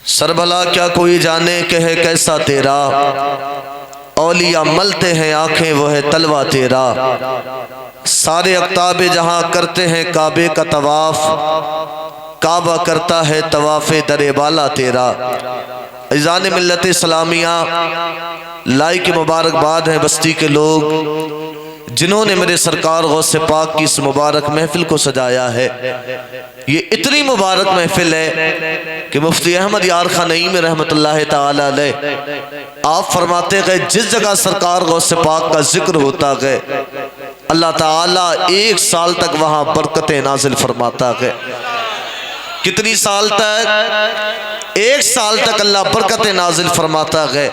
سربلا کیا کوئی جانے کہ ہے کیسا تیرا، اولیاء ملتے ہیں آنکھیں وہ ہے تلوہ تیرا، سارے اقطاب جہاں کرتے ہیں کعبے کا طواف، کعبہ کرتا ہے طواف در بالا تیرا۔ عزیزان ملت اسلامیہ، لائی کی مبارکباد ہے بستی کے لوگ جنہوں نے میرے سرکار غوث پاک کی اس مبارک محفل کو سجایا ہے۔ یہ اتنی مبارک محفل ہے کہ مفتی احمد یار خان نعیم رحمت اللہ تعالی علیہ آپ فرماتے گئے جس جگہ سرکار غوث پاک کا ذکر ہوتا گئے اللہ تعالیٰ 1 سال تک وہاں برکتیں نازل فرماتا گئے۔ کتنی سال تک؟ 1 سال تک اللہ برکتیں نازل فرماتا گئے۔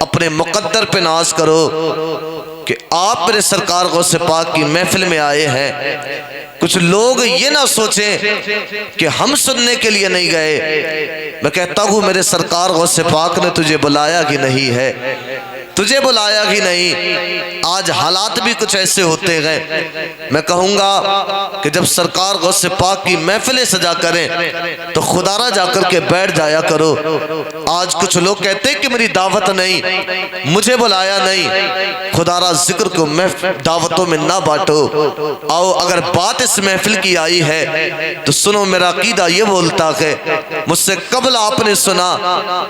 اپنے مقدر پہ ناز کرو کہ آپ میرے سرکار غوث پاک کی محفل میں آئے ہیں۔ کچھ لوگ یہ نہ سوچیں کہ ہم سننے کے لیے نہیں گئے، میں کہتا ہوں میرے سرکار غوث پاک نے تجھے بلایا کہ نہیں ہے، تجھے بلایا ہی نہیں۔ آج حالات بھی کچھ ایسے ہوتے گئے۔ میں کہوں گا کہ جب سرکار غوث پاک کی محفلیں سجا کریں تو خدا را جا کر کے بیٹھ جایا کرو۔ آج کچھ لوگ کہتے ہیں کہ میری دعوت نہیں، مجھے بلایا نہیں۔ خدا را ذکر کو دعوتوں میں نہ بانٹو۔ آؤ اگر بات اس محفل کی آئی ہے تو سنو، میرا عقیدہ یہ بولتا ہے، مجھ سے قبل آپ نے سنا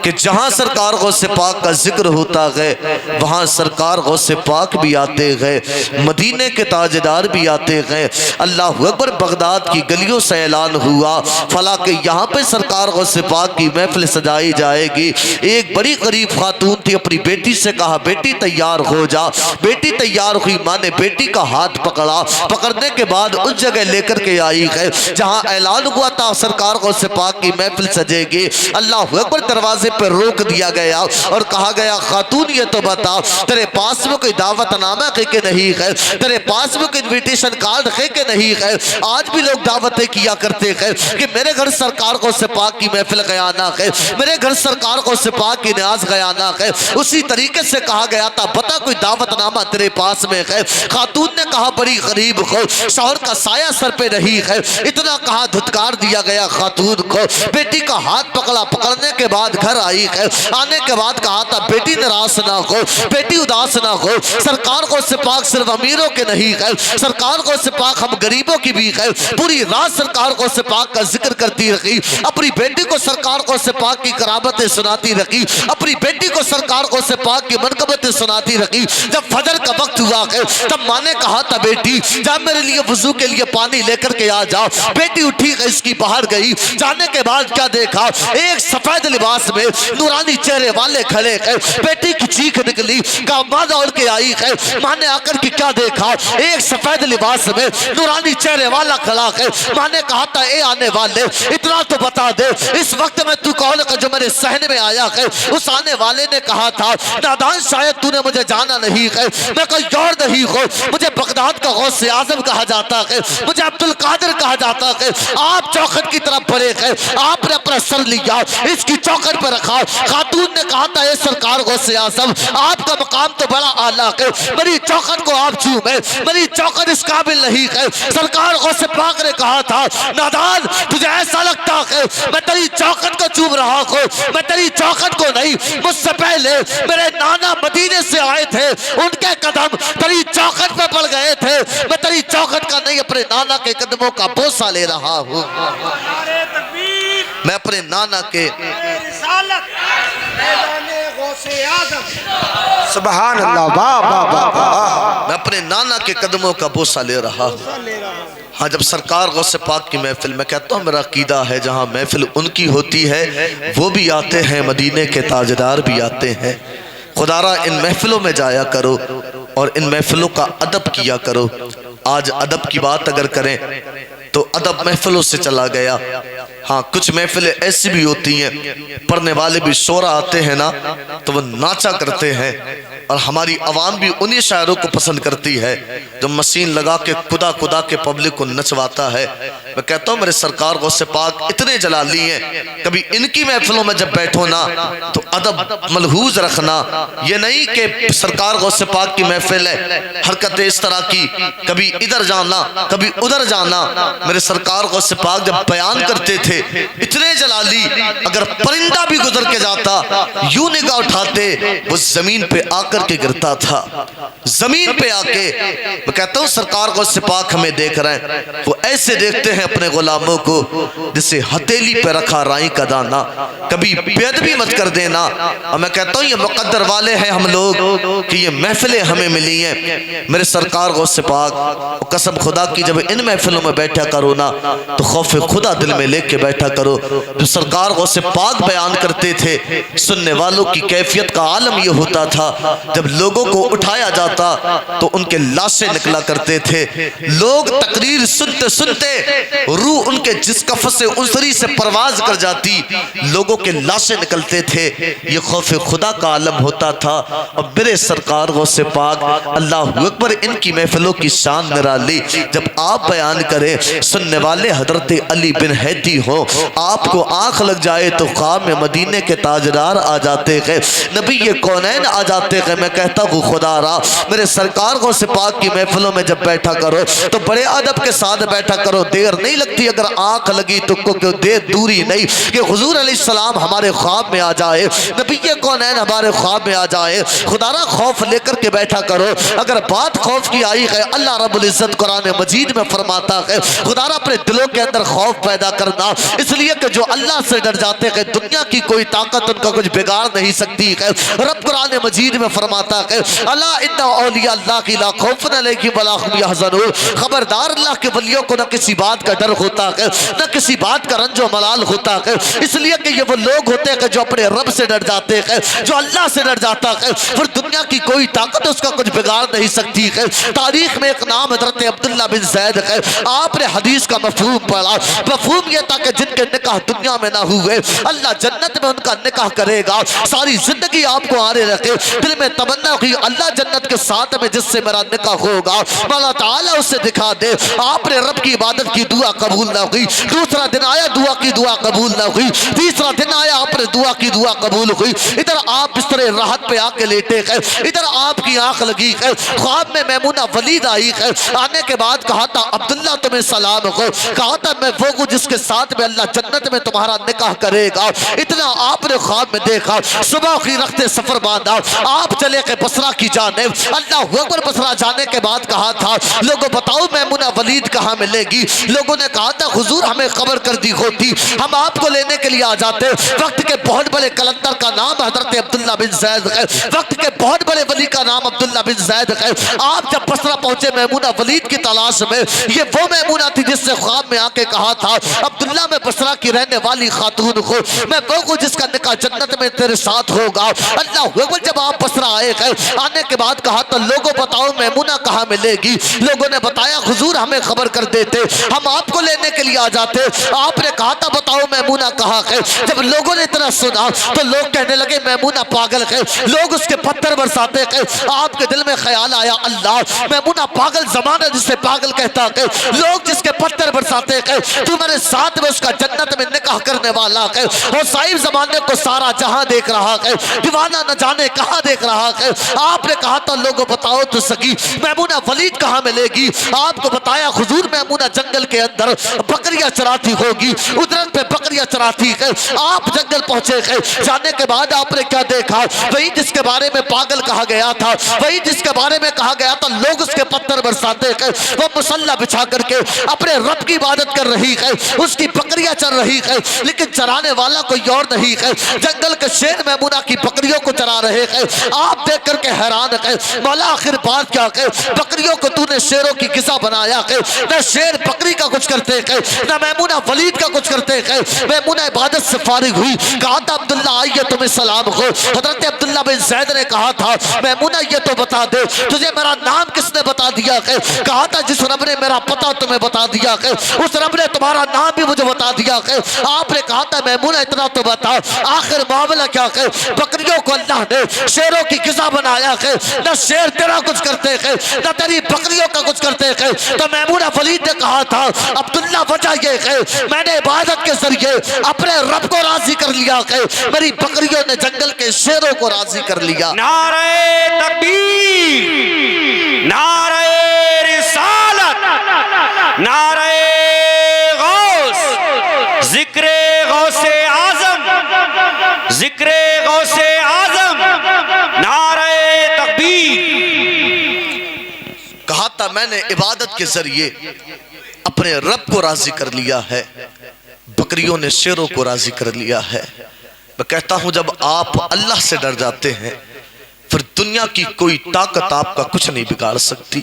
کہ جہاں سرکار غوث پاک کا ذکر ہوتا ہے وہاں سرکار غوث پاک بھی آتے گئے، مدینہ کے تاجدار بھی آتے گئے۔ اللہ اکبر، بغداد کی گلیوں سے اعلان ہوا فلا کہ یہاں پہ سرکار غوث پاک کی محفل سجائی جائے گی۔ ایک بڑی غریب خاتون تھی، اپنی بیٹی سے کہا بیٹی تیار ہو جا۔ بیٹی تیار ہوئی، ماں نے بیٹی کا ہاتھ پکڑا، پکڑنے کے بعد اس جگہ لے کر کے آئی گئے جہاں اعلان ہوا تھا سرکار غوث پاک کی محفل سجے گی۔ اللہ اکبر، دروازے پر روک دیا گیا اور کہا گیا خاتون یہ تو بتا تیرے پاس میں کوئی دعوت نامہ ہے کہ نہیں ہے، تیرے پاس میں کوئی انویٹیشن کارڈ ہے کہ نہیں ہے؟ آج بھی لوگ دعوتیں کیا کرتے ہیں کہ میرے گھر سرکار غوث پاک کی محفل گیانا ہے، میرے گھر سرکار غوث پاک کی نیاز گیانا ہے۔ اسی طریقے سے کہا گیا تھا بتا کوئی دعوت نامہ تیرے پاس میں ہے۔ خاتون نے کہا بڑی غریب ہو، شوہر کا سایہ سر پہ نہیں ہے، اتنا کہا دھتکار دیا گیا خاتون کو۔ بیٹی کا ہاتھ پکڑا، پکڑنے کے بعد گھر آئی ہے، آنے کے بعد کہا تھا بیٹی ناراض نہ ہو، بیٹی اداس نہ ہو، سرکار غوث پاک صرف امیروں کے نہیں ہے، سرکار غوث پاک ہم غریبوں کی بھی ہے۔ پوری رات سرکار غوث پاک کا ذکر کرتی رہی، اپنی بیٹی کو سرکار غوث پاک کی کرامتیں سناتی رہی، اپنی بیٹی کو سرکار غوث پاک کی منقبتیں سناتی رہی۔ جب فجر کا وقت ہوا ہے تب ماں نے کہا تھا بیٹی جا میرے لیے وضو کے لیے پانی لے کر کے آ جا۔ بیٹی اٹھی اس کی باہر گئی، جانے کے بعد کیا دیکھا، ایک سفید لباس میں نورانی چہرے والے کھڑے ہیں۔ بیٹی کی چیخ نکلی، کہا ماں دوڑ کے آئی ہے۔ ماں نے آ کر کے کیا دیکھا، ایک سفید لباس میں نورانی چہرے والا کھڑا ہے۔ ماں نے کہا تھا اے آنے والے اتنا تو بتا دے اس وقت میں تو کون کا جو میرے صحن میں آیا ہے؟ اس آنے والے نے کہا تھا نادان شاید تو نے مجھے جانا نہیں ہے، میں کوئی اور نہیں ہوں، مجھے بغداد کا غوث اعظم کہا جاتا ہے، مجھے عبد القادر کہا جاتا ہے۔ آپ چوکھٹ کی طرف بڑھے گئے، آپ نے اپنا سر لیا، اس کی چوکھٹ پہ رکھا۔ خاتون نے کہا تھا اے سرکار غوث اعظم آپ کا مقام تو بڑا اعلیٰ ہے، میری چوکھٹ کو آپ چومیں، میری چوکھٹ اس قابل نہیں ہے۔ سرکار غوث پاک نے کہا تھا نادان تجھے ایسا لگتا ہے میں تیری چوکھٹ کو چوم رہا ہوں، میں تیری چوکھٹ کو نہیں، مجھ سے پہلے میرے نانا مدینے سے آئے تھے، ان کے قدم تیری چوکھٹ پہ پڑ گئے تھے، میں تیری چوکھٹ کا نہیں اپنے نانا کے قدموں کا بوسہ لے رہا ہوں، میں اپنے نانا کے سبحان اللہ، واہ واہ واہ واہ، میں اپنے نانا کے قدموں کا بوسہ لے رہا ہوں۔ ہاں جب سرکار غوث پاک کی محفل، میں کہتا ہوں میرا عقیدہ ہے جہاں محفل ان کی ہوتی ہے وہ بھی آتے ہیں، مدینے کے تاجدار بھی آتے ہیں۔ خدا را ان محفلوں میں جایا کرو اور ان محفلوں کا ادب کیا کرو۔ آج ادب کی بات اگر کریں تو ادب محفلوں سے چلا گیا۔ ہاں کچھ محفلیں ایسی بھی ہوتی ہیں پڑھنے والے بھی شعرا آتے ہیں نا تو وہ ناچا کرتے ہیں، اور ہماری عوام بھی انہی شاعروں کو پسند کرتی ہے جو مشین لگا کے خدا خدا کے پبلک کو نچواتا ہے۔ میں کہتا ہوں میرے سرکار غوث پاک اتنے جلالی ہیں، کبھی ان کی محفلوں میں جب بیٹھو نا تو ادب ملحوظ رکھنا، یہ نہیں کہ سرکار غوث پاک کی محفل ہے حرکتیں اس طرح کی، کبھی ادھر جانا کبھی ادھر جانا۔ میرے سرکار غوث پاک جب بیان کرتے تھے اتنے جلالی، اگر پرندہ بھی گزر کے جاتا یوں نگاہ اٹھاتے وہ زمین پہ آ کر کے گرتا تھا، زمین پہ آ کے۔ میں کہتا ہوں سرکار غوث پاک ہمیں دیکھ رہے ہیں، وہ ایسے دیکھتے ہیں اپنے غلاموں کو جسے ہتھیلی پہ رکھا رائی کا دانا، کبھی بے ادبی مت کر دینا۔ اور میں کہتا ہوں یہ مقدر والے ہیں ہم لوگ کہ یہ محفلیں ہمیں ملی ہیں۔ میرے سرکار غوث پاک قسم خدا کی جب ان محفلوں میں بیٹھا کرو نا تو خوف خدا دل میں لے کے بیٹھا کرو۔ جو سرکار غوث پاک بیان کرتے تھے سننے والوں کی کیفیت کا عالم یہ ہوتا تھا، جب لوگوں کو اٹھایا جاتا تو ان کے لاشیں نکلا کرتے تھے، لوگ تقریر سنتے سنتے روح ان کے جس قفس سے انصری سے پرواز کر جاتی، لوگوں کے لاشیں نکلتے تھے، یہ خوف خدا کا عالم ہوتا تھا۔ اور میرے سرکار غوث پاک اللہ اکبر ان کی محفلوں کی شان نرالی، جب آپ بیان کریں سننے والے حضرت علی بن حیدی ہوں، آپ کو آنکھ لگ جائے تو خواب میں مدینے کے تاجدار آ جاتے ہیں، نبی یہ کونین آ جاتے ہیں۔ میں کہتا ہوں خدا را میرے سرکار غوث پاک کی محفلوں میں جب بیٹھا کرو تو بڑے ادب کے ساتھ بیٹھا کرو، دیر نہیں لگتی، اگر آنکھ لگی تو کوئی دیر دوری نہیں کہ حضور علیہ السلام ہمارے خواب میں آ جائے، نبی کونین ہمارے خواب میں آ جائے۔ خدا را خوف لے کر کے بیٹھا کرو، اگر بات خوف کی آئی ہے اللہ رب العزت قرآن مجید میں فرماتا ہے خدا را اپنے دلوں کے اندر خوف پیدا کرنا، اس لیے کہ جو اللہ سے ڈر جاتے ہیں دنیا کی کوئی طاقت ان کا کچھ بگاڑ نہیں سکتی ہے۔ رب قرآن مجید میں فرماتا ہے الا ان اولیاء اللہ کی لا خوف علیہم ولا هم یحزنون، خبردار اللہ کے ولیوں کو نہ کسی بات کا ڈر ہوتا ہے نہ کسی بات کا رنج و ملال ہوتا ہے، اس لیے کہ یہ وہ لوگ ہوتے ہیں جو اپنے رب سے ڈر جاتے ہیں، جو اللہ سے ڈر جاتا ہے پھر دنیا کی کوئی طاقت اس کا کچھ بگاڑ نہیں سکتی ہے۔ تاریخ میں ایک نام حضرت عبداللہ بن زید ہے، آپ نے حدیث کا مفہوم پڑھا، مفہوم یہ تھا کہ جن کے نکاح دنیا میں نہ ہوئے اللہ جنت میں ان کا نکاح کرے گا، ساری زندگی آپ کو آنے رکھے، دل میں تمنا ہوئی اللہ جنت کے ساتھ میں جس سے میرا نکاح ہوگا مولا تعالیٰ اسے دکھا دے، آپ نے رب کی عبادت کی دعا قبول نہ ہوئی، دوسرا دن آیا دعا کی دعا قبول نہ ہوئی، تیسرا دن آیا آپ نے دعا کی دعا قبول ہوئی، ادھر آپ بستر راحت پہ آ کے لیٹے گئے، ادھر آپ کی آنکھ لگی ہے، خواب میں میمونہ ولید آئی ہے، آنے کے بعد کہا تھا عبداللہ تمہیں سلام ہو، کہا تھا میں وہ ہوں جس کے ساتھ میں اللہ جنت میں تمہارا نکاح کرے گا، اتنا آپ نے خواب میں دیکھا، صبح کی رخت سفر باندھا، آپ چلے گئے بصرہ کی جانب، اللہ اکبر بصرہ جانے کے بعد کہا تھا لوگوں بتاؤ میمونہ ولید کہاں ملے گی، لوگوں نے کہا تھا حضور ہمیں خبر کر دی ہوتی ہم آپ کو لینے کے لیے آ جاتے، وقت کے بہت بڑے کلندر کا نام حضرت عبداللہ بن زید ہے، وقت کے بہت بڑے ولی کا نام عبداللہ بن زید ہے، آپ جب بصرہ پہنچے میمونہ ولید کی تلاش میں، یہ وہ میمونہ تھی جس سے خواب میں آ کے کہا تھا عبداللہ میں بصرہ کی رہنے والی خاتون ہوں، میں وہ ہوں جس کا نکاح جنت میں تیرے ساتھ ہوگا۔ اللہ اکبر جب آپ بصرہ آئے گئے، آنے کے بعد کہا تو لوگوں بتاؤ میمونہ کہاں ملے گی، لوگوں نے بتایا حضور ہمیں خبر کر دیتے ہم آپ کو لینے کے لیے آ جاتے، آپ نے کہا تھا بتاؤ میمونہ کہاں ہے، جب لوگوں نے اتنا سنا تو لوگ کہنے لگے میمونہ پاگل ہے، لوگ اس کے پتھر برساتے ہیں، آپ کے دل میں خیال آیا اللہ میمونہ پاگل زمانہ جسے پاگل کہتا ہے، لوگ جس کے پتھر برساتے ہیں تو میرے ساتھ میں اس کا جنت میں نکاح کرنے والا ہے، اور صاحب زمانے کو سارا جہاں دیکھ رہا ہے، دیوانہ نہ جانے کہاں دیکھ رہا ہے، آپ نے کہا تھا لوگوں بتاؤ تو سکی میمونہ ولید کہاں ملے گی، آپ کو بتایا حضور میمونہ جنگل کے اندر بکریاں چراتی ہوگی، ادھر پہ بکریاں چراتی ہے، آپ جنگل پہنچے گئے، جانے کے بعد آپ نے کیا دیکھا، وہی جس کے بارے میں پاگل کہا گیا تھا، وہی جس کے بارے میں کہا گیا تھا لوگ اس کے پتھر برساتے ہیں، وہ مسلح بچھا کر کے اپنے رب کی عبادت کر رہی ہے، اس کی بکریاں چر رہی ہے، لیکن چرانے والا کوئی اور نہیں ہے، جنگل کے شیر میمونہ کی بکریوں کو چرا رہے ہیں، آپ دیکھ کر کے حیران ہے مولا آخر بات کیا ہے، بکریوں کو تو نے شیروں کی غذا بنایا ہے، نہ شیر بکری کا کچھ کرتے ہیں نہ میمونہ ولید کا کچھ کرتے ہیں، میمونہ عبادت سے فارغ ہوئی، کہا تھا عبداللہ آئیے تمہیں سلام ہو، حضرت عبداللہ بن زید نے کہا تھا میمونہ یہ تو بتا دے تجھے میرا نام کس نے بتا دیا ہے، کہا تھا جس رب نے میرا پتہ تمہیں بتا دیا ہے اس رب نے تمہارا نام بھی مجھے بتا دیا ہے، آپ نے کہا تھا میمونہ اتنا تو بتا آخر معاملہ کیا ہے، بکریوں کو اللہ نے شیروں کی غذا بنایا ہے، نہ شیر تیرا کچھ کرتے ہیں نہ تیری بکریوں کا کچھ کرتے ہیں، تو میمونہ ولید نے کہا تھا عبداللہ وجہ یہ ہے میں نے عبادت کے ذریعے اپنے رب کو راضی کر لیا ہے، میری بکریوں نے جنگل کے شیروں کو راضی کر لیا۔ نعرہ تکبیر، نعرہ رسالت، نعرہ غوث، ذکر غوث اعظم، ذکر غوث اعظم، نعرہ تکبیر۔ کہا تھا میں نے عبادت کے ذریعے اپنے رب کو راضی کر لیا ہے، بکریوں نے شیروں کو راضی کر لیا ہے۔ میں کہتا ہوں جب آپ اللہ سے ڈر جاتے ہیں پھر دنیا کی کوئی طاقت آپ کا کچھ نہیں بگاڑ سکتی۔